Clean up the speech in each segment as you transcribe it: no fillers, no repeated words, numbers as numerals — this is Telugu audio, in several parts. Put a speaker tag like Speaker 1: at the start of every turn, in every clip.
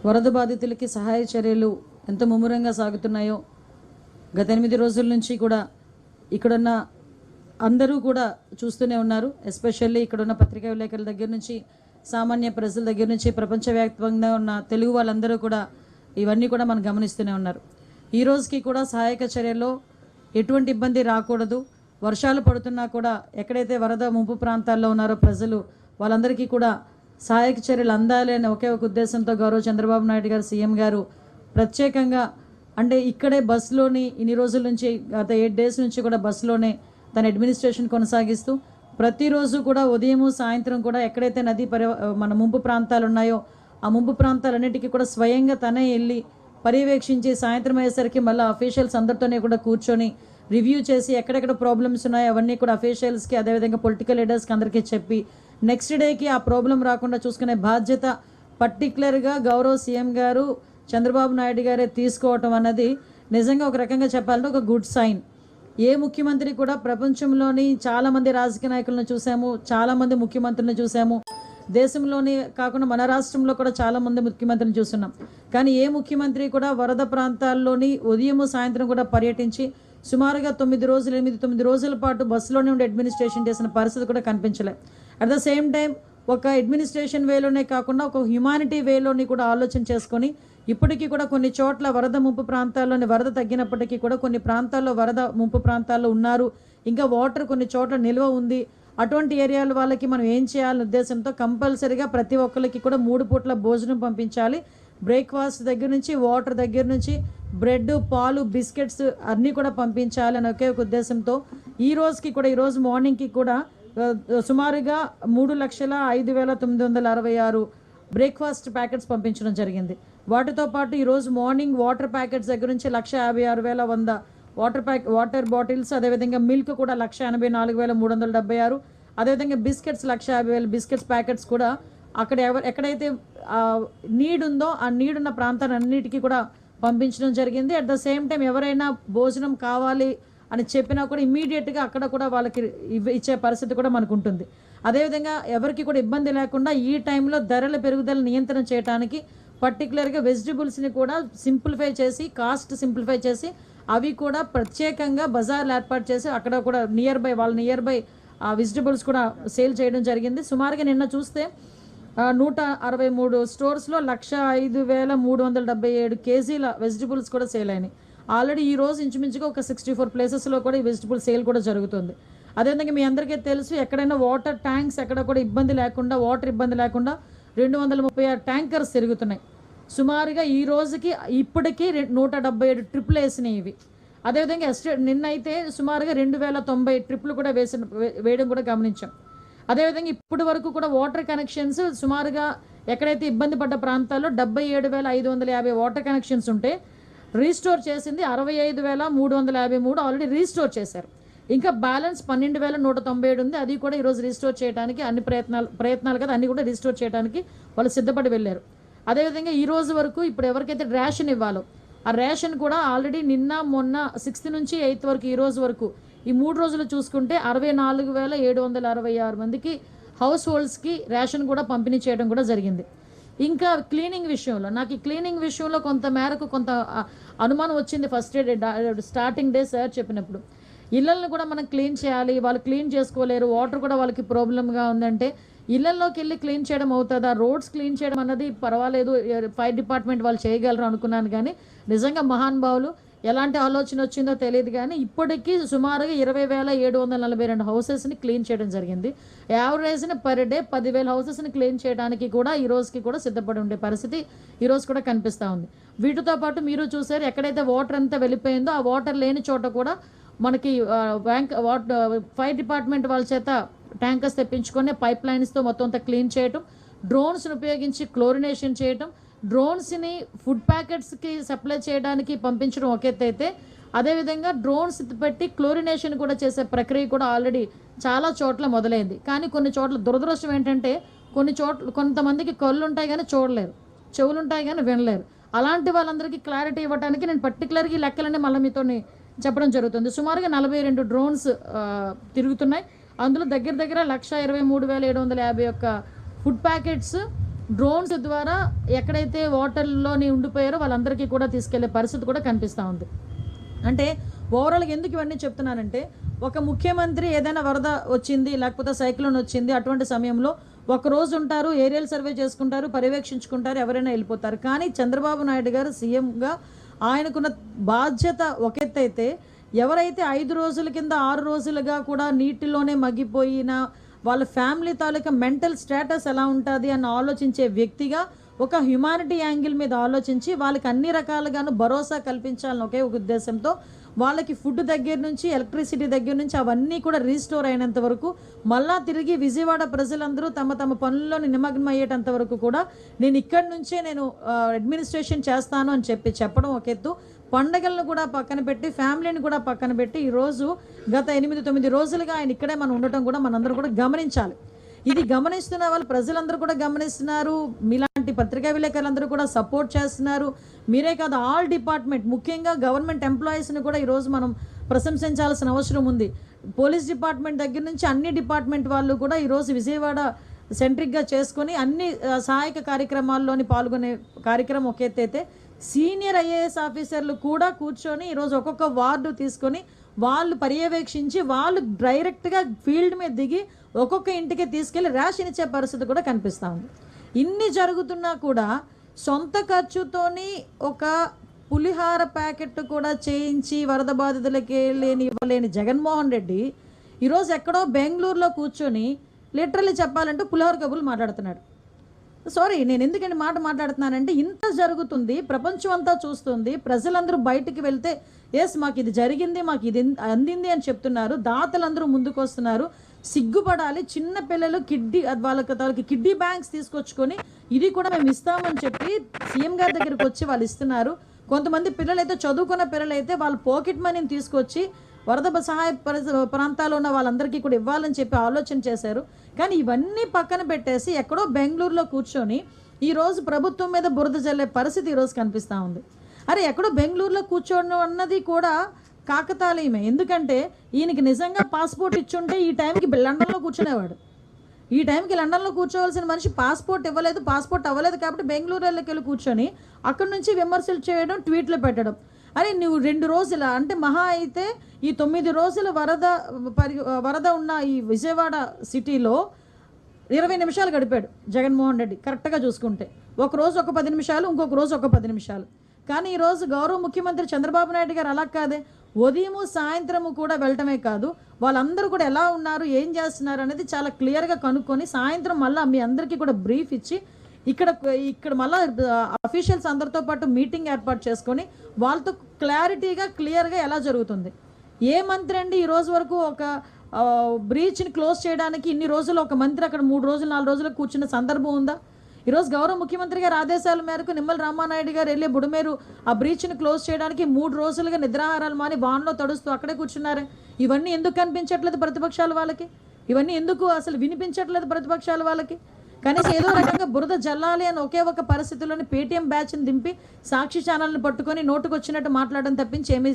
Speaker 1: వరద బాధితులకి సహాయ చర్యలు ఎంత ముమ్మరంగా సాగుతున్నాయో గత 8 రోజుల నుంచి కూడా ఇక్కడున్న అందరూ కూడా చూస్తూనే ఉన్నారు. ఎస్పెషల్లీ ఇక్కడున్న పత్రికా విలేకరుల దగ్గర నుంచి సామాన్య ప్రజల దగ్గర నుంచి ప్రపంచవ్యాప్తంగా ఉన్న తెలుగు వాళ్ళందరూ కూడా ఇవన్నీ కూడా మనం గమనిస్తూనే ఉన్నారు. ఈ రోజుకి కూడా సహాయక చర్యల్లో ఎటువంటి ఇబ్బంది రాకూడదు. వర్షాలు పడుతున్నా కూడా ఎక్కడైతే వరద ముంపు ప్రాంతాల్లో ఉన్నారో ప్రజలు వాళ్ళందరికీ కూడా సహాయక చర్యలు అందాలి అనే ఒకే ఒక ఉద్దేశంతో గౌరవ చంద్రబాబు నాయుడు గారు సీఎం గారు ప్రత్యేకంగా అంటే ఇక్కడే బస్సులోని ఇన్ని రోజుల నుంచి గత 8 డేస్ నుంచి కూడా బస్సులోనే తన అడ్మినిస్ట్రేషన్ కొనసాగిస్తూ ప్రతిరోజు కూడా ఉదయము సాయంత్రం కూడా ఎక్కడైతే మన ముంపు ప్రాంతాలు ఉన్నాయో ఆ ముంపు ప్రాంతాలన్నిటికీ కూడా స్వయంగా తనే వెళ్ళి పర్యవేక్షించి సాయంత్రం అయ్యేసరికి మళ్ళీ అఫీషియల్స్ అందరితోనే కూడా కూర్చొని రివ్యూ చేసి ఎక్కడెక్కడ ప్రాబ్లమ్స్ ఉన్నాయో అవన్నీ కూడా అఫీషియల్స్కి అదేవిధంగా పొలిటికల్ లీడర్స్కి అందరికీ చెప్పి నెక్స్ట్ డేకి ఆ ప్రాబ్లం రాకుండా చూసుకునే బాధ్యత పర్టికులర్గా గౌరవ సీఎం గారు చంద్రబాబు నాయుడు గారే తీసుకోవటం అన్నది నిజంగా ఒక రకంగా చెప్పాలంటే ఒక గుడ్ సైన్. ఏ ముఖ్యమంత్రి కూడా ప్రపంచంలోని చాలామంది రాజకీయ నాయకులను చూసాము, చాలామంది ముఖ్యమంత్రులను చూసాము, దేశంలోని కాకుండా మన రాష్ట్రంలో కూడా చాలామంది ముఖ్యమంత్రిని చూస్తున్నాం. కానీ ఏ ముఖ్యమంత్రి కూడా వరద ప్రాంతాల్లోని ఉదయం సాయంత్రం కూడా పర్యటించి సుమారుగా 9 రోజుల పాటు బస్సులోనే ఉండి అడ్మినిస్ట్రేషన్ చేసిన పరిస్థితి కూడా కనిపించలే. అట్ ద సేమ్ టైం ఒక అడ్మినిస్ట్రేషన్ వేలోనే కాకుండా ఒక హ్యుమానిటీ వేలోని కూడా ఆలోచన చేసుకొని ఇప్పటికీ కూడా కొన్ని చోట్ల వరద ముంపు ప్రాంతాల్లోని వరద తగ్గినప్పటికీ కూడా కొన్ని ప్రాంతాల్లో వరద ముంపు ప్రాంతాల్లో ఉన్నారు, ఇంకా వాటర్ కొన్ని చోట్ల నిల్వ ఉంది, అటువంటి ఏరియాల వాళ్ళకి మనం ఏం చేయాలనే ఉద్దేశంతో కంపల్సరీగా ప్రతి ఒక్కరికి కూడా 3 పూట్ల భోజనం పంపించాలి. బ్రేక్ఫాస్ట్ దగ్గర నుంచి వాటర్ దగ్గర నుంచి బ్రెడ్ పాలు బిస్కెట్స్ అన్నీ కూడా పంపించాలి అని ఒకే ఒక ఉద్దేశంతో ఈరోజు మార్నింగ్కి కూడా సుమారుగా 3,05,966 బ్రేక్ఫాస్ట్ ప్యాకెట్స్ పంపించడం జరిగింది. వాటితో పాటు ఈరోజు మార్నింగ్ వాటర్ ప్యాకెట్స్ దగ్గర నుంచి 1,56,100 వాటర్ బాటిల్స్, అదేవిధంగా మిల్క్ కూడా 1,84,376, అదేవిధంగా బిస్కెట్స్ 1,50,000 బిస్కెట్స్ ప్యాకెట్స్ కూడా అక్కడ ఎక్కడైతే నీడ్ ఉందో ఆ నీడ్ ఉన్న ప్రాంతాలన్నిటికీ కూడా పంపించడం జరిగింది. అట్ ద సేమ్ టైం ఎవరైనా భోజనం కావాలి అని చెప్పినా కూడా ఇమీడియట్గా అక్కడ కూడా వాళ్ళకి ఇచ్చే పరిస్థితి కూడా మనకు ఉంటుంది. అదేవిధంగా ఎవరికి కూడా ఇబ్బంది లేకుండా ఈ టైంలో ధరల పెరుగుదల నియంత్రణ చేయడానికి పర్టికులర్గా వెజిటబుల్స్ని కూడా సింప్లిఫై చేసి కాస్ట్ సింప్లిఫై చేసి అవి కూడా ప్రత్యేకంగా బజార్లు ఏర్పాటు చేసి అక్కడ కూడా నియర్ బై ఆ వెజిటబుల్స్ కూడా సేల్ చేయడం జరిగింది. సుమారుగా నిన్న చూస్తే 163 స్టోర్స్లో 105,377 కేజీల వెజిటబుల్స్ కూడా సేల్ అయినాయి. ఆల్రెడీ ఈ రోజు ఇంచుమించుగా ఒక 64 ప్లేసెస్లో కూడా ఈ వెజిటబుల్ సేల్ కూడా జరుగుతుంది. అదేవిధంగా మీ అందరికీ తెలుసు ఎక్కడైనా వాటర్ ట్యాంక్స్ ఎక్కడ కూడా వాటర్ ఇబ్బంది లేకుండా 236 ట్యాంకర్స్ తిరుగుతున్నాయి. సుమారుగా ఈ రోజుకి ఇప్పటికీ 177 ట్రిప్లు వేసినాయి ఇవి. అదేవిధంగా నిన్నైతే సుమారుగా 2,090 ట్రిప్లు కూడా వేయడం కూడా గమనించాం. అదేవిధంగా ఇప్పటి వరకు కూడా వాటర్ కనెక్షన్స్ సుమారుగా ఎక్కడైతే ఇబ్బంది పడ్డ ప్రాంతాల్లో 77,550 వాటర్ కనెక్షన్స్ ఉంటే రీస్టోర్ చేసింది 65,353 ఆల్రెడీ రీస్టోర్ చేశారు. ఇంకా బ్యాలెన్స్ 12,197 ఉంది. అది కూడా ఈరోజు రీస్టోర్ చేయడానికి అన్ని ప్రయత్నాలు కదా అన్ని కూడా రీస్టోర్ చేయడానికి వాళ్ళు సిద్ధపడి వెళ్ళారు. అదేవిధంగా ఈ రోజు వరకు ఇప్పుడు ఎవరికైతే రేషన్ ఇవ్వాలో ఆ రేషన్ కూడా ఆల్రెడీ నిన్న మొన్న 6th నుంచి 8th వరకు ఈ రోజు వరకు ఈ 3 రోజులు చూసుకుంటే 64,766 మందికి హౌస్ హోల్డ్స్కి రేషన్ కూడా పంపిణీ చేయడం కూడా జరిగింది. ఇంకా క్లీనింగ్ విషయంలో కొంత మేరకు కొంత అనుమానం వచ్చింది. ఫస్ట్ స్టార్టింగ్ డే సార్ చెప్పినప్పుడు ఇళ్లను కూడా మనం క్లీన్ చేయాలి, వాళ్ళు క్లీన్ చేసుకోలేరు, వాటర్ కూడా వాళ్ళకి ప్రాబ్లంగా ఉందంటే ఇళ్లలోకి వెళ్ళి క్లీన్ చేయడం అవుతుందా, రోడ్స్ క్లీన్ చేయడం అన్నది పర్వాలేదు ఫైర్ డిపార్ట్మెంట్ వాళ్ళు చేయగలరు అనుకున్నాను. కానీ నిజంగా మహానుభావులు ఎలాంటి ఆలోచన వచ్చిందో తెలియదు కానీ ఇప్పటికీ సుమారుగా 20,742 హౌసెస్ని క్లీన్ చేయడం జరిగింది. యావరేజ్ని పర్ డే 10,000 హౌసెస్ని క్లీన్ చేయడానికి కూడా ఈ రోజుకి కూడా సిద్ధపడి ఉండే పరిస్థితి ఈరోజు కూడా కనిపిస్తూ ఉంది. వీటితో పాటు మీరు చూసారు ఎక్కడైతే వాటర్ అంతా వెళ్ళిపోయిందో ఆ వాటర్ లేని చోట కూడా మనకి ఫైర్ డిపార్ట్మెంట్ వాళ్ళ చేత ట్యాంకర్స్ తెప్పించుకొని పైప్ లైన్స్తో మొత్తం అంతా క్లీన్ చేయటం, డ్రోన్స్ని ఉపయోగించి క్లోరినేషన్ చేయటం, డ్రోన్స్ని ఫుడ్ ప్యాకెట్స్కి సప్లై చేయడానికి పంపించడం ఒక ఎత్తు అయితే అదేవిధంగా డ్రోన్స్ పెట్టి క్లోరినేషన్ కూడా చేసే ప్రక్రియ కూడా ఆల్రెడీ చాలా చోట్ల మొదలైంది. కానీ కొన్ని చోట్ల దురదృష్టం ఏంటంటే కొంతమందికి కళ్ళు ఉంటాయి కానీ చూడలేరు, చెవులు ఉంటాయి కానీ వినలేరు. అలాంటి వాళ్ళందరికీ క్లారిటీ ఇవ్వడానికి నేను పర్టికులర్గా ఈ లెక్కలన్నీ మళ్ళీ మీతో చెప్పడం జరుగుతుంది. సుమారుగా 42 డ్రోన్స్ తిరుగుతున్నాయి. అందులో దగ్గర 1,23,751 ఫుడ్ ప్యాకెట్స్ డ్రోన్స్ ద్వారా ఎక్కడైతే వాటర్లోని ఉండిపోయారో వాళ్ళందరికీ కూడా తీసుకెళ్లే పరిస్థితి కూడా కనిపిస్తూ ఉంది. అంటే ఓవరాల్గా ఎందుకు ఇవన్నీ చెప్తున్నానంటే, ఒక ముఖ్యమంత్రి ఏదైనా వరద వచ్చింది లేకపోతే సైక్లోన్ వచ్చింది అటువంటి సమయంలో ఒక రోజు ఉంటారు, ఏరియల్ సర్వే చేసుకుంటారు, పర్యవేక్షించుకుంటారు, ఎవరైనా వెళ్ళిపోతారు. కానీ చంద్రబాబు నాయుడు గారు సీఎంగా ఆయనకున్న బాధ్యత ఒక ఎత్తు అయితే, ఎవరైతే 5 రోజుల కింద 6 రోజులుగా కూడా నీటిలోనే మగ్గిపోయిన వాళ్ళ ఫ్యామిలీ తాలూకా మెంటల్ స్టేటస్ ఎలా ఉంటుంది అని ఆలోచించే వ్యక్తిగా ఒక హ్యుమానిటీ యాంగిల్ మీద ఆలోచించి వాళ్ళకి అన్ని రకాలుగాను భరోసా కల్పించాలని ఒకే ఒక ఉద్దేశంతో వాళ్ళకి ఫుడ్ దగ్గర నుంచి ఎలక్ట్రిసిటీ దగ్గర నుంచి అవన్నీ కూడా రీస్టోర్ అయినంత వరకు మళ్ళా తిరిగి విజయవాడ ప్రజలందరూ తమ తమ పనుల్లోని నిమగ్నం అయ్యేటంత వరకు కూడా నేను ఇక్కడి నుంచే అడ్మినిస్ట్రేషన్ చేస్తాను అని చెప్పడం ఒక ఎత్తు, పండగలను కూడా పక్కన పెట్టి ఫ్యామిలీని కూడా పక్కన పెట్టి ఈరోజు గత 8-9 రోజులుగా ఆయన ఇక్కడే మనం ఉండటం కూడా మనందరూ కూడా గమనించాలి. ఇది గమనిస్తున్న వాళ్ళు ప్రజలందరూ కూడా గమనిస్తున్నారు, మీలాంటి పత్రికా విలేకరులందరూ కూడా సపోర్ట్ చేస్తున్నారు. మీరే కాదు, ఆల్ డిపార్ట్మెంట్, ముఖ్యంగా గవర్నమెంట్ ఎంప్లాయీస్ని కూడా ఈరోజు మనం ప్రశంసించాల్సిన అవసరం ఉంది. పోలీస్ డిపార్ట్మెంట్ దగ్గర నుంచి అన్ని డిపార్ట్మెంట్ వాళ్ళు కూడా ఈరోజు విజయవాడ సెంట్రిక్గా చేసుకొని అన్ని సహాయక కార్యక్రమాల్లోని పాల్గొనే కార్యక్రమం ఒక ఎత్తైతే, సీనియర్ ఐఏఎస్ ఆఫీసర్లు కూడా కూర్చొని ఈరోజు ఒక్కొక్క వార్డు తీసుకొని వాళ్ళు పర్యవేక్షించి వాళ్ళు డైరెక్ట్గా ఫీల్డ్ మీద దిగి ఒక్కొక్క ఇంటికి తీసుకెళ్ళి రేషన్ ఇచ్చే పరిస్థితి కూడా కనిపిస్తూ ఉంది. ఇన్ని జరుగుతున్నా కూడా సొంత ఖర్చుతోని ఒక పులిహార ప్యాకెట్ కూడా చేయించి వరద బాధితులకి ఇవ్వలేని జగన్మోహన్ రెడ్డి ఈరోజు ఎక్కడో బెంగళూరులో కూర్చొని లిటరల్లీ చెప్పాలంటే పులిహోర కబుర్లు మాట్లాడుతున్నాడు. సారీ, నేను ఎందుకంటే మాట్లాడుతున్నానంటే, ఇంత జరుగుతుంది, ప్రపంచం అంతా చూస్తుంది, ప్రజలందరూ బయటికి వెళ్తే ఎస్ మాకు ఇది జరిగింది, మాకు ఇది అందింది అని చెప్తున్నారు, దాతలందరూ ముందుకు వస్తున్నారు. సిగ్గుపడాలి. చిన్న పిల్లలు వాళ్ళకి కిడ్నీ బ్యాంక్స్ తీసుకొచ్చుకొని ఇది కూడా మేము ఇస్తామని చెప్పి సీఎం గారి దగ్గరికి వచ్చి వాళ్ళు ఇస్తున్నారు. కొంతమంది పిల్లలైతే, చదువుకున్న పిల్లలైతే వాళ్ళ పాకెట్ మనీని తీసుకొచ్చి వరద సహాయ ప్రాంతాల్లో ఉన్న వాళ్ళందరికీ కూడా ఇవ్వాలని చెప్పి ఆలోచన చేశారు. కానీ ఇవన్నీ పక్కన పెట్టేసి ఎక్కడో బెంగళూరులో కూర్చొని ఈరోజు ప్రభుత్వం మీద బురద జల్లే పరిస్థితి ఈరోజు కనిపిస్తూ ఉంది. అరే, ఎక్కడో బెంగళూరులో కూర్చోవడం అన్నది కూడా కాకతాళీయమే. ఎందుకంటే ఈయనకి నిజంగా పాస్పోర్ట్ ఇచ్చుంటే ఈ టైంకి లండన్లో కూర్చునేవాడు. ఈ టైంకి లండన్లో కూర్చోవలసిన మనిషి పాస్పోర్ట్ అవ్వలేదు కాబట్టి బెంగళూరులోకి వెళ్ళి కూర్చొని అక్కడి నుంచి విమర్శలు చేయడం, ట్వీట్లు పెట్టడం. అరే, నువ్వు 2 రోజుల అంటే మహా అయితే ఈ 9 రోజుల వరద ఉన్న ఈ విజయవాడ సిటీలో 20 నిమిషాలు గడిపాడు జగన్మోహన్ రెడ్డి కరెక్ట్గా చూసుకుంటే. ఒక రోజు ఒక 10 నిమిషాలు, ఇంకొక రోజు ఒక 10 నిమిషాలు. కానీ ఈరోజు గౌరవ ముఖ్యమంత్రి చంద్రబాబు నాయుడు గారు అలా కాదే, ఉదయము సాయంత్రము కూడా వెళ్ళటమే కాదు, వాళ్ళందరూ కూడా ఎలా ఉన్నారు, ఏం చేస్తున్నారు అనేది చాలా క్లియర్గా కనుక్కొని సాయంత్రం మళ్ళీ మీ అందరికీ కూడా బ్రీఫ్ ఇచ్చి ఇక్కడ మళ్ళీ అఫీషియల్స్ అందరితో పాటు మీటింగ్ ఏర్పాటు చేసుకొని వాళ్ళతో క్లియర్గా ఎలా జరుగుతుంది. ఏ మంత్రి అండి ఈ రోజు వరకు ఒక బ్రీచ్ని క్లోజ్ చేయడానికి ఇన్ని రోజులు ఒక మంత్రి అక్కడ 3 రోజులు 4 రోజులు కూర్చున్న సందర్భం ఉందా? ఈరోజు గౌరవ ముఖ్యమంత్రి గారి ఆదేశాల మేరకు నిమ్మల రామానాయుడు గారు వెళ్ళి బుడమేరు ఆ బ్రీచ్ని క్లోజ్ చేయడానికి 3 రోజులుగా నిద్రాహారాలు మాని వాన్లో తడుస్తూ అక్కడే కూర్చున్నారే. ఇవన్నీ ఎందుకు కనిపించట్లేదు ప్రతిపక్షాల వాళ్ళకి? ఇవన్నీ ఎందుకు అసలు వినిపించట్లేదు ప్రతిపక్షాల వాళ్ళకి? కనీసం ఏదో రకంగా బురద జల్లాలి అని ఒకే ఒక పరిస్థితుల్లోని పేటీఎం బ్యాచ్ని దింపి సాక్షి ఛానల్ని పట్టుకొని నోటుకు వచ్చినట్టు మాట్లాడడం తప్పించి ఏమీ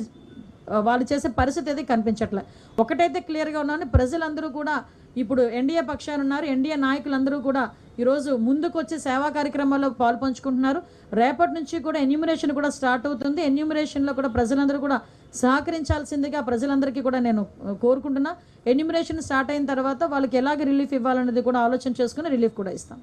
Speaker 1: వాళ్ళు చేసే పరిస్థితి అయితే కనిపించట్లే. ఒకటైతే క్లియర్గా ఉన్నాను, ప్రజలందరూ కూడా ఇప్పుడు ఎన్డీఏ పక్షాన ఉన్నారు. ఎన్డీఏ నాయకులందరూ కూడా ఈరోజు ముందుకు వచ్చి సేవా కార్యక్రమాల్లో పాల్పంచుకుంటున్నారు. రేపటి నుంచి కూడా ఎన్యూమరేషన్ కూడా స్టార్ట్ అవుతుంది. ఎన్యూమరేషన్లో కూడా ప్రజలందరూ కూడా సహకరించాల్సిందిగా ప్రజలందరికీ కూడా నేను కోరుకుంటున్నా. ఎన్యూమరేషన్ స్టార్ట్ అయిన తర్వాత వాళ్ళకి ఎలాగ రిలీఫ్ ఇవ్వాలనేది కూడా ఆలోచన చేసుకుని రిలీఫ్ కూడా ఇస్తాం.